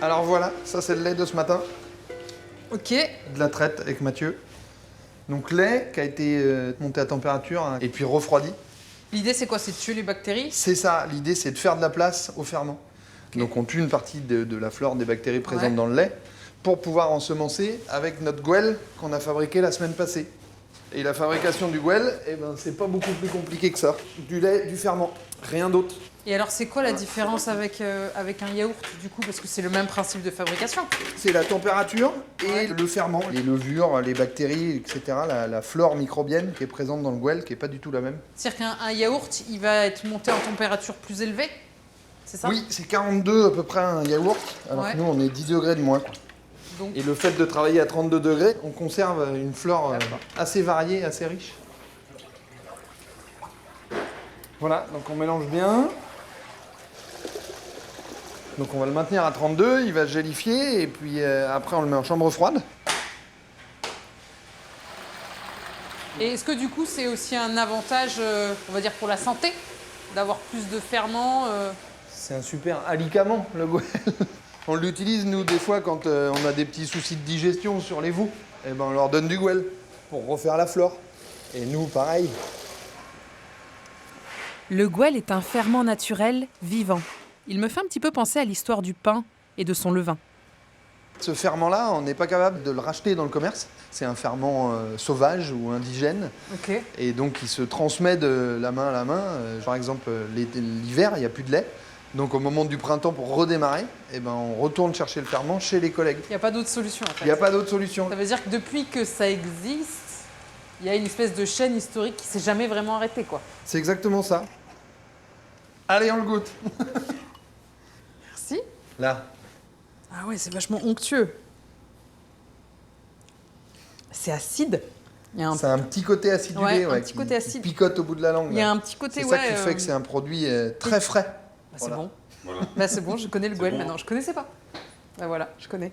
Alors voilà, ça c'est le lait de ce matin, Ok. de la traite avec Mathieu. Donc lait qui a été monté à température hein, et puis refroidi. L'idée, c'est quoi? C'est de tuer les bactéries? C'est ça, l'idée c'est de faire de la place au ferment. Ok. Donc on tue une partie de la flore des bactéries présentes Ouais. dans le lait pour pouvoir ensemencer avec notre gouelle qu'on a fabriqué la semaine passée. Et la fabrication du gouelle, eh ben, c'est pas beaucoup plus compliqué que ça. Du lait, du ferment, rien d'autre. Et alors, c'est quoi la différence avec un yaourt, du coup? Parce que c'est le même principe de fabrication. C'est la température et Ouais. le ferment, les levures, les bactéries, etc. La flore microbienne qui est présente dans le gouelle, qui n'est pas du tout la même. C'est-à-dire qu'un yaourt, il va être monté en température plus élevée? C'est ça? Oui, c'est 42 à peu près un yaourt, alors Ouais. que nous on est 10 degrés de moins. Donc, Et le fait de travailler à 32 degrés, on conserve une flore assez variée, assez riche. Voilà, donc on mélange bien. Donc on va le maintenir à 32, il va gélifier et puis après on le met en chambre froide. et est-ce que du coup, c'est aussi un avantage, on va dire, pour la santé, d'avoir plus de ferment C'est un super alicament le gouelle. On l'utilise nous des fois quand on a des petits soucis de digestion sur les voûts. Et ben on leur donne du gouelle pour refaire la flore. Et nous pareil. Le gouelle est un ferment naturel vivant. Il me fait un petit peu penser à l'histoire du pain et de son levain. Ce ferment-là, on n'est pas capable de le racheter dans le commerce. C'est un ferment sauvage ou indigène. Ok. Et donc il se transmet de la main à la main. Par exemple, l'hiver, il n'y a plus de lait. Donc au moment du printemps, pour redémarrer, eh ben, on retourne chercher le ferment chez les collègues. Il n'y a pas d'autre solution, en fait. Il n'y a pas d'autre solution. Ça veut dire que depuis que ça existe, il y a une espèce de chaîne historique qui s'est jamais vraiment arrêtée, quoi. C'est exactement ça. Allez, on le goûte. Merci. Là. Ah ouais, c'est vachement onctueux. C'est acide. Il y a un, C'est un petit côté acidulé, Ouais, un ouais, petit qui- côté qui acide. picote au bout de la langue. il y a là. un petit côté, C'est ouais. ça qui fait que c'est un produit très frais. Bah, c'est Voilà. bon. Bah, c'est bon, je connais le C'est gouelle bon, maintenant. hein. Je connaissais pas. Bah voilà, je connais.